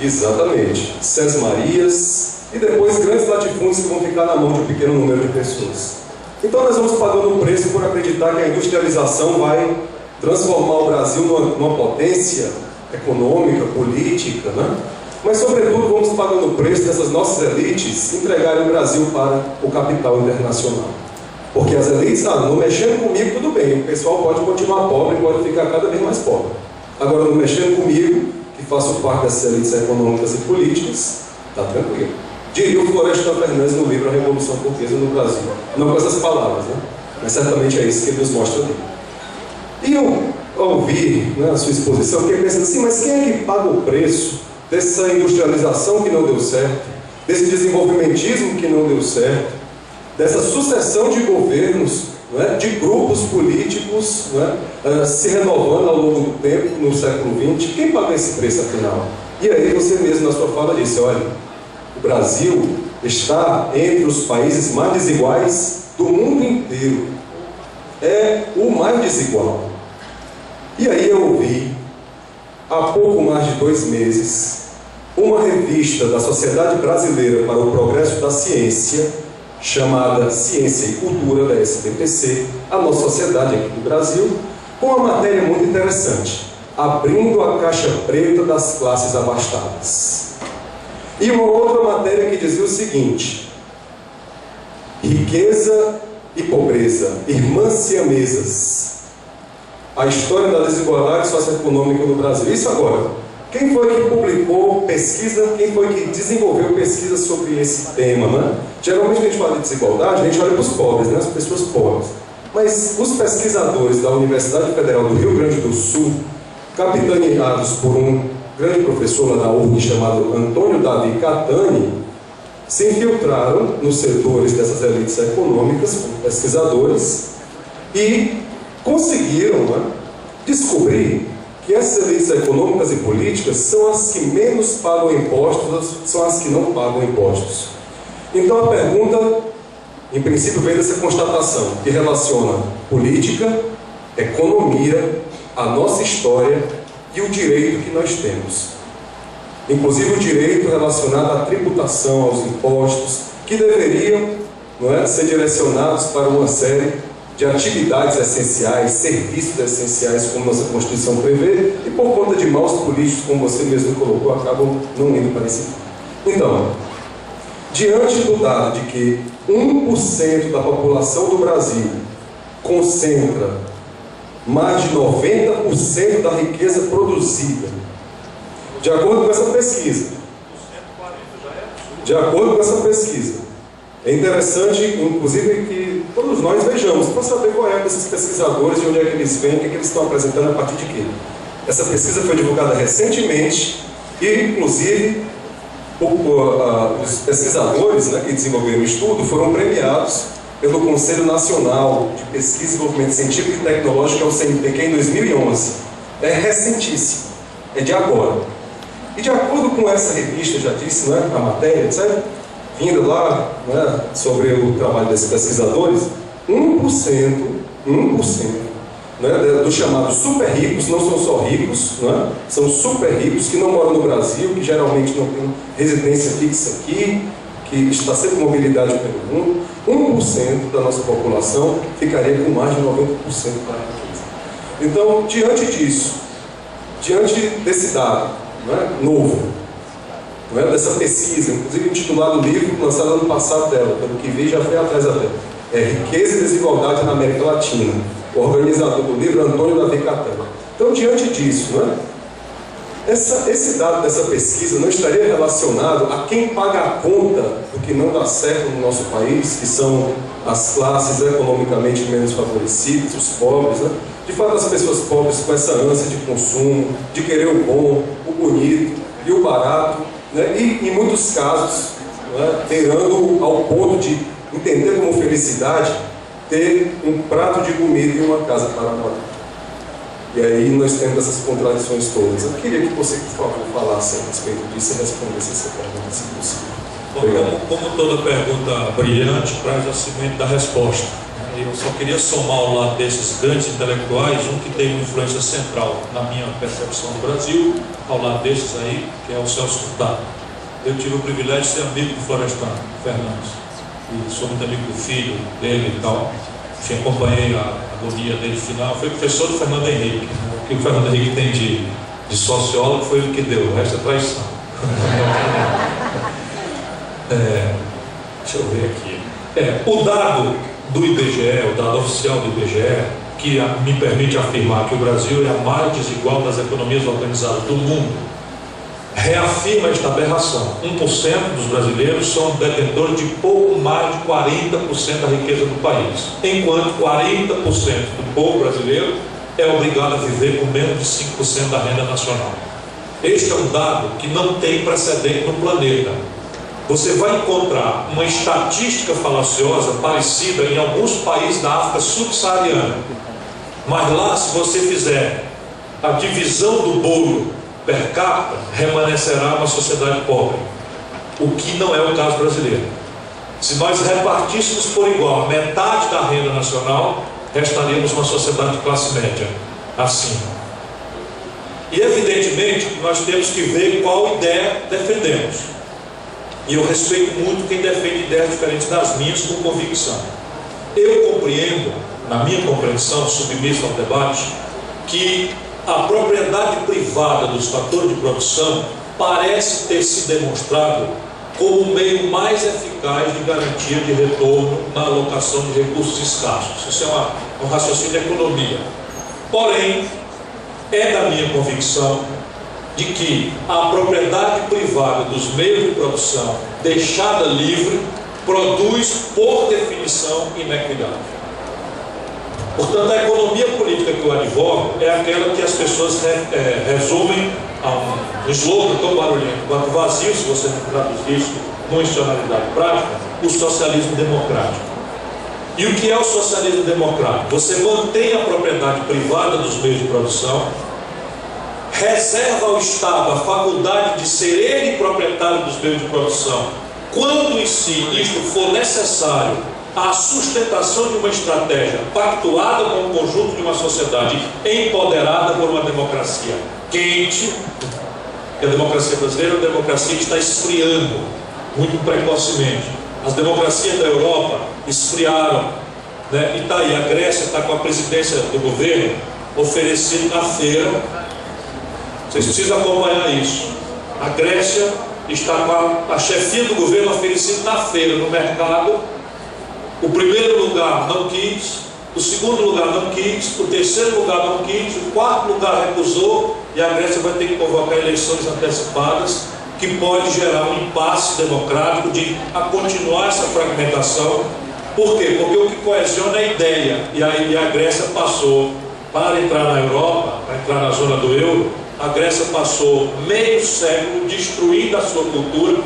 Exatamente. Sesmarias. E depois grandes latifúndios que vão ficar na mão de um pequeno número de pessoas. Então nós vamos pagando um preço por acreditar que a industrialização vai transformar o Brasil numa potência econômica, política, né? Mas, sobretudo, vamos pagando o preço dessas nossas elites entregarem o Brasil para o capital internacional. Porque as elites, não mexendo comigo, tudo bem, o pessoal pode continuar pobre, pode ficar cada vez mais pobre. Agora, não mexendo comigo, que faço parte dessas elites econômicas e políticas, está tranquilo. Diria o Florestan Fernandes no livro A Revolução Portuguesa no Brasil. Não com essas palavras, né? Mas certamente é isso que ele nos mostra ali. E eu ouvi, né, a sua exposição, fiquei pensando assim, mas quem é que paga o preço dessa industrialização que não deu certo, desse desenvolvimentismo que não deu certo, dessa sucessão de governos, não é, de grupos políticos, não é, se renovando ao longo do tempo, no século XX? Quem paga esse preço, afinal? E aí você mesmo, na sua fala, disse, olha, o Brasil está entre os países mais desiguais do mundo inteiro. É o mais desigual. E aí eu ouvi, há pouco mais de 2 meses, uma revista da Sociedade Brasileira para o Progresso da Ciência, chamada Ciência e Cultura, da SBPC, a nossa sociedade aqui do Brasil, com uma matéria muito interessante, abrindo a caixa preta das classes abastadas. E uma outra matéria que dizia o seguinte: riqueza e pobreza, irmãs siamesas, a história da desigualdade socioeconômica no Brasil. Isso agora. Quem foi que publicou pesquisa, quem foi que desenvolveu pesquisa sobre esse tema, né? Geralmente, quando a gente fala de desigualdade, a gente olha para os pobres, né? As pessoas pobres. Mas os pesquisadores da Universidade Federal do Rio Grande do Sul, capitaneados por um grande professor lá da URG chamado Antônio Davi Catani, se infiltraram nos setores dessas elites econômicas, como pesquisadores, e conseguiram, né, descobrir que essas elites econômicas e políticas são as que menos pagam impostos, são as que não pagam impostos. Então a pergunta, em princípio, vem dessa constatação, que relaciona política, economia, a nossa história e o direito que nós temos. Inclusive o direito relacionado à tributação, aos impostos, que deveriam, não é, ser direcionados para uma série de atividades essenciais, serviços essenciais, como nossa Constituição prevê, e por conta de maus políticos, como você mesmo colocou, acabam não indo para esse lado. Então, diante do dado de que 1% da população do Brasil concentra mais de 90% da riqueza produzida, de acordo com essa pesquisa, é interessante, inclusive, que todos nós vejamos, para saber qual é desses pesquisadores, de onde é que eles vêm, o que eles estão apresentando, a partir de quê. Essa pesquisa foi divulgada recentemente e, inclusive, os pesquisadores, né, que desenvolveram o estudo foram premiados pelo Conselho Nacional de Pesquisa e Desenvolvimento Científico e Tecnológico, que é o CNPq, em 2011. É recentíssimo, é de agora. E de acordo com essa revista, já disse, né, a matéria, etc., vindo lá, né, sobre o trabalho desses pesquisadores, 1%, né, dos chamados super ricos, não são só ricos, né, são super ricos que não moram no Brasil, que geralmente não têm residência fixa aqui, que está sempre com mobilidade pelo mundo, 1% da nossa população ficaria com mais de 90% da riqueza. Então, diante disso, diante desse dado, né, novo, né, dessa pesquisa, inclusive intitulado o livro lançado ano passado dela, pelo que vi já foi atrás até, Riqueza e Desigualdade na América Latina, o organizador do livro Antônio Davi Catela. Então, diante disso, né, esse dado dessa pesquisa não estaria relacionado a quem paga a conta do que não dá certo no nosso país, que são as classes economicamente menos favorecidas, os pobres, né? De fato, as pessoas pobres com essa ânsia de consumo, de querer o bom, o bonito e o barato, né? E em muitos casos, né, beirando ao ponto de entender como felicidade ter um prato de comida e uma casa para morar. E aí nós temos essas contradições todas. Eu queria que você, por favor, falasse a respeito disso e respondesse essa pergunta, se possível. Como toda pergunta brilhante, traz a semente da resposta. Eu só queria somar ao lado desses grandes intelectuais um que tem uma influência central na minha percepção do Brasil, ao lado desses aí, que é o Celso Furtado. Eu tive o privilégio de ser amigo do Florestan Fernandes, e sou muito amigo do filho dele e tal. Enfim, acompanhei a agonia dele final. Foi professor do Fernando Henrique. O que o Fernando Henrique tem de sociólogo foi o que deu, o resto é traição. Deixa eu ver aqui. O dado do IBGE, o dado oficial do IBGE, que me permite afirmar que o Brasil é a mais desigual das economias organizadas do mundo, reafirma esta aberração. 1% dos brasileiros são detentores de pouco mais de 40% da riqueza do país, enquanto 40% do povo brasileiro é obrigado a viver com menos de 5% da renda nacional. Este é um dado que não tem precedente no planeta. Você vai encontrar uma estatística falaciosa parecida em alguns países da África subsaariana, mas lá, se você fizer a divisão do bolo per capita, remanescerá uma sociedade pobre, o que não é o caso brasileiro. Se nós repartíssemos por igual a metade da renda nacional, restaríamos uma sociedade de classe média acima. E evidentemente nós temos que ver qual ideia defendemos, e eu respeito muito quem defende ideias diferentes das minhas com convicção. Eu compreendo, na minha compreensão submissa ao debate, que a propriedade privada dos fatores de produção parece ter se demonstrado como o meio mais eficaz de garantia de retorno na alocação de recursos escassos. Isso é um raciocínio de economia. Porém, é da minha convicção de que a propriedade privada dos meios de produção deixada livre produz, por definição, inequidade. Portanto, a economia política que eu advogo é aquela que as pessoas resumem a um slogan tão barulhento quanto vazio, se você não traduzir isso com institucionalidade prática, o socialismo democrático. E o que é o socialismo democrático? Você mantém a propriedade privada dos meios de produção, reserva ao Estado a faculdade de ser ele proprietário dos meios de produção, quando em si isto for necessário à sustentação de uma estratégia pactuada com o conjunto de uma sociedade empoderada por uma democracia quente, que a democracia brasileira é uma democracia que está esfriando muito precocemente. As democracias da Europa esfriaram, né? E está aí, a Grécia está com a presidência do governo oferecida na feira. Vocês precisam acompanhar isso. A Grécia está com a chefia do governo oferecida na feira, no mercado. O primeiro lugar não quis, o segundo lugar não quis, o terceiro lugar não quis, o quarto lugar recusou, e a Grécia vai ter que convocar eleições antecipadas, que pode gerar um impasse democrático de a continuar essa fragmentação. Por quê? Porque o que coesiona é a ideia, e aí a Grécia passou, para entrar na Europa, para entrar na zona do euro, a Grécia passou meio século destruindo a sua cultura.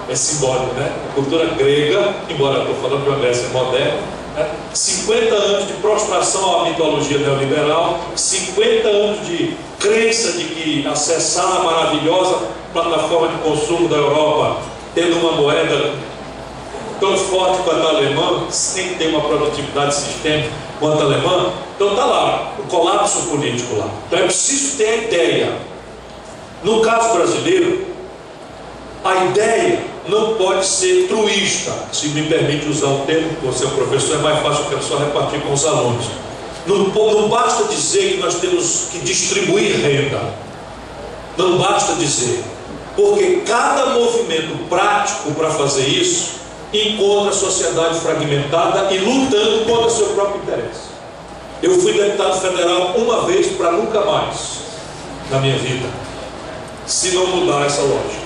É simbólico, né? A cultura grega, embora eu estou falando de uma Grécia moderna, né? 50 anos de prostração à mitologia neoliberal, 50 anos de crença de que acessar a maravilhosa plataforma de consumo da Europa, tendo uma moeda tão forte quanto a alemã, sem ter uma produtividade sistêmica quanto a alemã, então está lá, o colapso político lá. Então é preciso ter a ideia. No caso brasileiro, a ideia não pode ser truísta, se me permite usar o termo, porque você é um professor, é mais fácil, eu quero só repartir com os alunos. Não basta dizer que nós temos que distribuir renda, não basta dizer, porque cada movimento prático para fazer isso encontra a sociedade fragmentada e lutando contra seu próprio interesse. Eu fui deputado federal uma vez para nunca mais na minha vida, se não mudar essa lógica.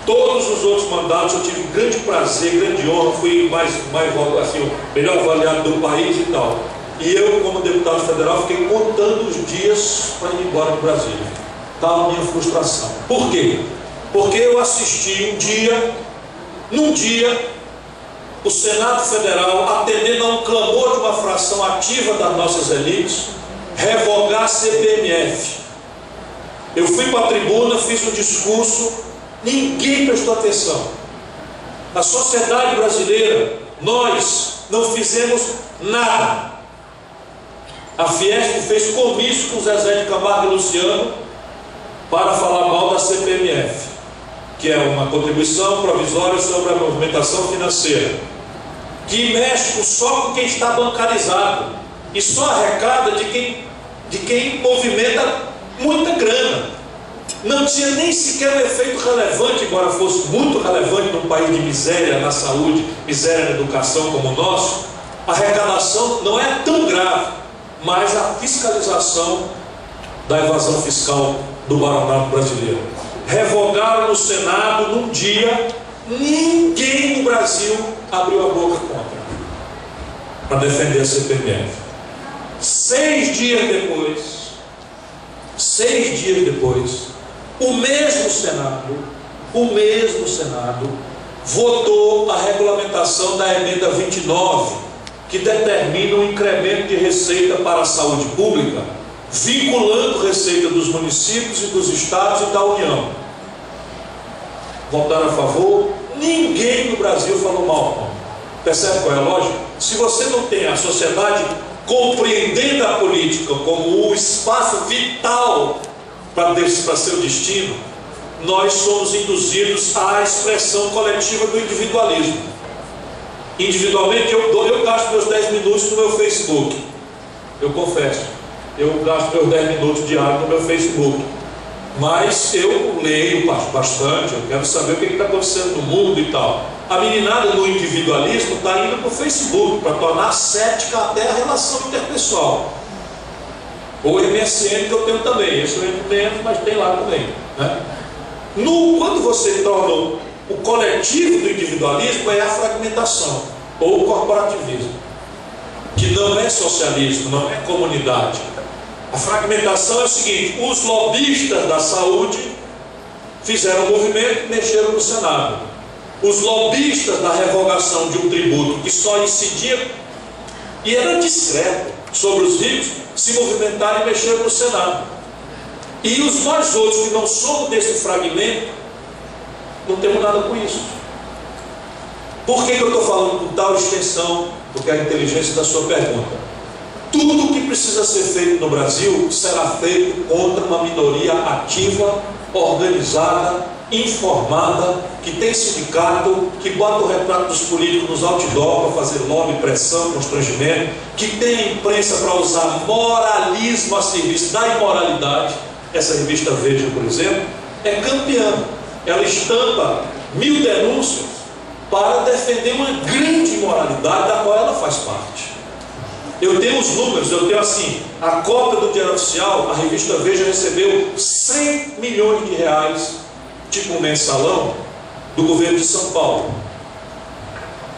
Todos os outros mandatos eu tive grande prazer, grande honra, fui assim, o melhor avaliado do país e tal. E eu, como deputado federal, fiquei contando os dias para ir embora do Brasil. Estava a minha frustração. Por quê? Porque eu assisti num dia, o Senado Federal, atendendo a um clamor de uma fração ativa das nossas elites, revogar a CPMF. Eu fui para a tribuna, fiz um discurso, ninguém prestou atenção. A sociedade brasileira, nós não fizemos nada. A Fiesp fez comício com Zezé de Camargo e Luciano para falar mal da CPMF, que é uma contribuição provisória sobre a movimentação financeira, que mexe só com quem está bancarizado e só arrecada de quem movimenta muita grana. Não tinha nem sequer um efeito relevante, embora fosse muito relevante num país de miséria na saúde, miséria na educação como o nosso. A arrecadação não é tão grave, mas a fiscalização da evasão fiscal do baronato brasileiro. Revogaram no Senado num dia, ninguém no Brasil abriu a boca contra, para defender a CPMF. 6 dias depois, o mesmo Senado votou a regulamentação da emenda 29, que determina um incremento de receita para a saúde pública, vinculando receita dos municípios e dos estados e da União. Votaram a favor, ninguém no Brasil falou mal. Percebe qual é a lógica? Se você não tem a sociedade compreendendo a política como o espaço vital para seu destino, nós somos induzidos à expressão coletiva do individualismo. Individualmente eu gasto meus 10 minutos no meu Facebook, eu confesso, eu gasto meus 10 minutos diários no meu Facebook, mas eu leio bastante, eu quero saber o que está acontecendo no mundo e tal. A meninada do individualismo está indo para o Facebook para tornar cética até a relação interpessoal. Ou MSN, que eu tenho também, esse eu entro dentro, mas tem lá também, né? Quando você torna o coletivo do individualismo, é a fragmentação ou o corporativismo, que não é socialismo, não é comunidade. A fragmentação é o seguinte: os lobistas da saúde fizeram um movimento e mexeram no Senado. Os lobistas da revogação de um tributo que só incidia e era discreto sobre os ricos se movimentaram e mexeram no Senado. E nós outros que não somos desse fragmento não temos nada com isso. Por que eu estou falando com tal extensão? Porque é a inteligência da sua pergunta. Tudo o que precisa ser feito no Brasil será feito contra uma minoria ativa, organizada, informada, que tem sindicato, que bota o retrato dos políticos nos outdoor para fazer lobby, pressão, constrangimento, que tem a imprensa para usar moralismo a serviço da imoralidade. Essa revista Veja, por exemplo, é campeã. Ela estampa 1000 denúncias para defender uma grande imoralidade da qual ela faz parte. Eu tenho os números, eu tenho assim, a cópia do Diário Oficial, a revista Veja recebeu 100 milhões de reais, tipo um mensalão, do governo de São Paulo.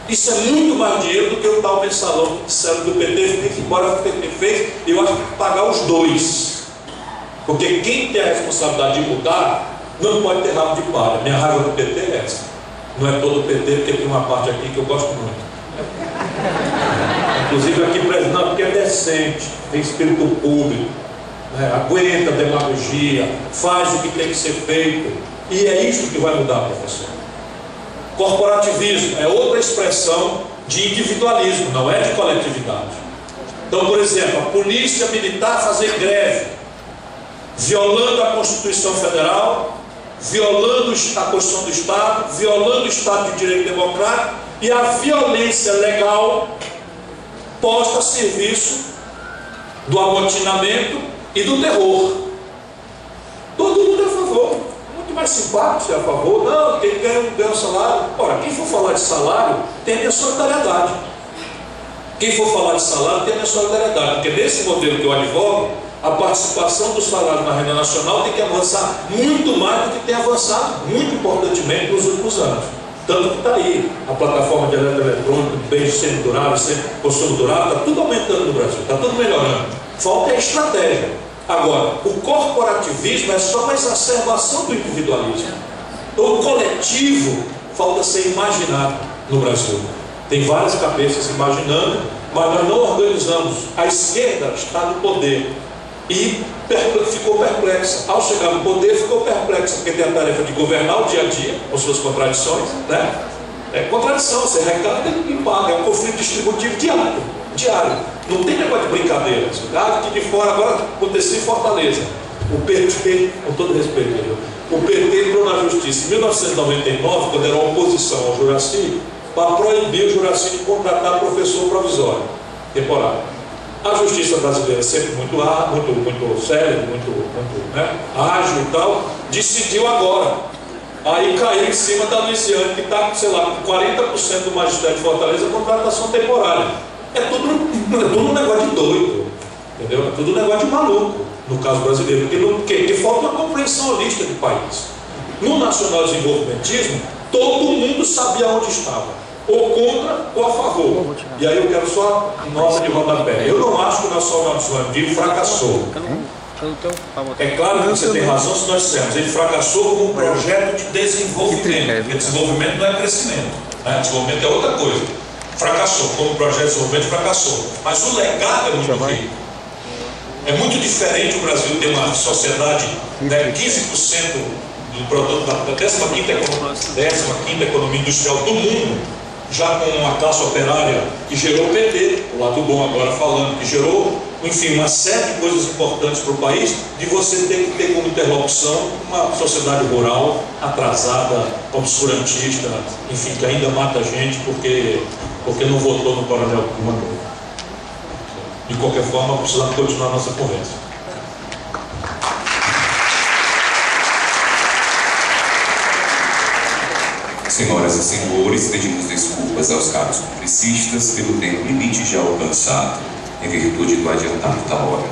Isso é muito mais dinheiro do que o tal mensalão que disseram do PT, que embora o PT fez, eu acho que tem que pagar os dois. Porque quem tem a responsabilidade de mudar, não pode ter rabo de palha. Minha raiva do PT é essa. Não é todo o PT, porque tem uma parte aqui que eu gosto muito. Inclusive aqui, não, porque é decente, tem espírito público. né? Aguenta a demagogia, faz o que tem que ser feito. E é isso que vai mudar, professor. Corporativismo é outra expressão de individualismo, não é de coletividade. Então, por exemplo, a polícia militar fazer greve, violando a Constituição Federal, violando a Constituição do Estado, violando o Estado de Direito Democrático e a violência legal posta a serviço do amotinamento e do terror. Todo mundo é a favor. Muito mais simpático ser a favor. Não, quem ganha um salário. Ora, quem for falar de salário tem a minha solidariedade. Quem for falar de salário tem a minha solidariedade. Porque nesse modelo que eu advogo, a participação do salário na renda nacional tem que avançar muito mais do que tem avançado, muito importantemente, nos últimos anos. Tanto que está aí a plataforma de eletrônico, bens semiduráveis, consumo durável, está tudo aumentando no Brasil, está tudo melhorando. Falta a estratégia. Agora, o corporativismo é só uma exacerbação do individualismo. O coletivo falta ser imaginado no Brasil. Tem várias cabeças imaginando, mas nós não organizamos. A esquerda está no poder e ficou perplexa. Ao chegar no poder, ficou perplexa, porque tem a tarefa de governar o dia a dia, com suas contradições, né? É contradição, você arrecada e paga, é um conflito distributivo diário. Não tem negócio de brincadeira. Aqui de fora, agora aconteceu em Fortaleza. O PT, com todo respeito, o PT entrou na justiça em 1999, quando era uma oposição ao Juraci, para proibir o Juraci de contratar professor provisório, temporário. A justiça brasileira, sempre muito séria, muito ágil e tal, decidiu agora. Aí caiu em cima da Luiziane, que está, sei lá, com 40% do magistério de Fortaleza, contratação temporária. É tudo um negócio de doido, entendeu? É tudo um negócio de maluco, no caso brasileiro, porque falta uma compreensão holística do país. No nacional-desenvolvimentismo, todo mundo sabia onde estava, ou contra ou a favor. E aí eu quero só nota de rodapé. Eu não acho que o nacional-desenvolvimentismo fracassou. É claro que você tem razão se nós dissermos, ele fracassou como um projeto de desenvolvimento, porque desenvolvimento não é crescimento, né? Desenvolvimento é outra coisa. Fracassou, como projeto de desenvolvimento fracassou. Mas o legado é muito rico. É muito diferente o Brasil ter uma sociedade, né, 15% do produto da 15ª economia industrial do mundo, já com uma classe operária que gerou o PT, o lado bom agora falando, que gerou, enfim, uma série de coisas importantes para o país, de você ter que ter como interlocução uma sociedade rural atrasada, obscurantista, enfim, que ainda mata gente porque não votou no coronel que mandou. De qualquer forma, precisamos continuar a nossa conversa. Senhoras e senhores, pedimos desculpas aos caros publicistas pelo tempo limite já alcançado, em virtude do adiantado da hora.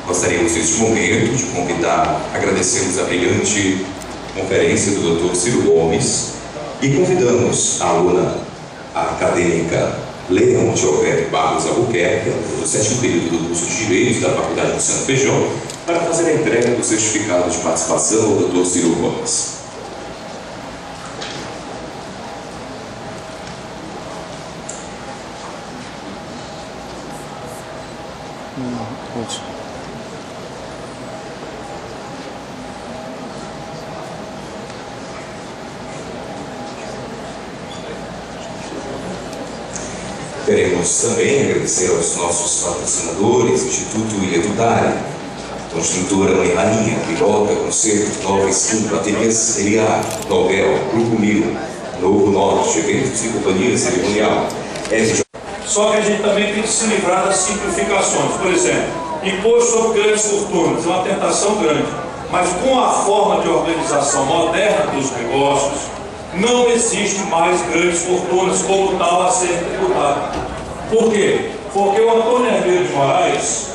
Gostaríamos neste momento de convidar, agradecemos a brilhante conferência do Dr. Ciro Gomes e convidamos a aluna acadêmica Leão Gilberto Barros Albuquerque, do 7º período do curso de Direito da Faculdade de Santo Feijão, para fazer a entrega do certificado de participação ao Dr. Ciro Gomes. Queremos também agradecer aos nossos patrocinadores, Instituto Ilha do Dari, Construtora Mãe Rainha, Pilota, Concerto, Nova Estampa, Ateliês Eliar, Novel, Grupo Mil, Novo Norte, Eventos e Companhia Cerimonial. Só que a gente também tem que se livrar das simplificações. Por exemplo, imposto sobre grandes fortunas é uma tentação grande, mas com a forma de organização moderna dos negócios, não existe mais grandes fortunas como tal a ser tributado. Por quê? Porque o Antônio Hermeiro de Moraes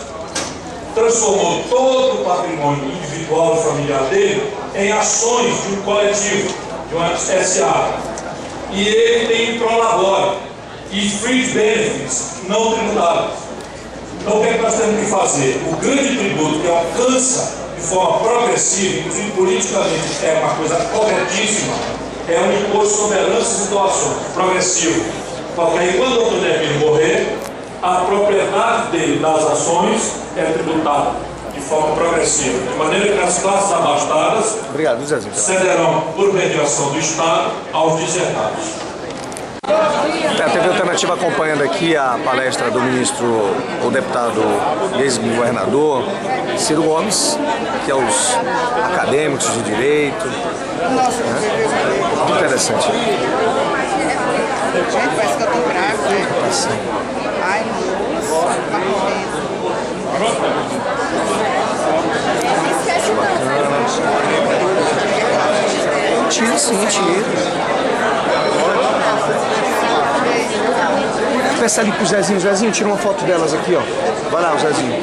transformou todo o patrimônio individual e familiar dele em ações de um coletivo, de uma SA. E ele tem prolabore e free benefits não tributados. Então o que é que nós temos que fazer? O grande tributo que alcança de forma progressiva, inclusive politicamente é uma coisa corretíssima, é um imposto sobre heranças e doações, progressivo. Porque aí quando o Antônio Hermeiro morrer, a propriedade dele das ações é tributada. forma progressiva, de maneira que as classes abastadas Obrigado, Zezinho. cederão, por mediação do Estado, aos deserdados. A TV Alternativa acompanhando aqui a palestra do ministro, o deputado ex-governador Ciro Gomes, que é os acadêmicos de direito. Muito interessante. Gente, parece que eu tô grávida. Ai, Tira sim, tira. Peça ali pro Zezinho. Zezinho, tira uma foto delas aqui, ó. Vai lá, o Zezinho.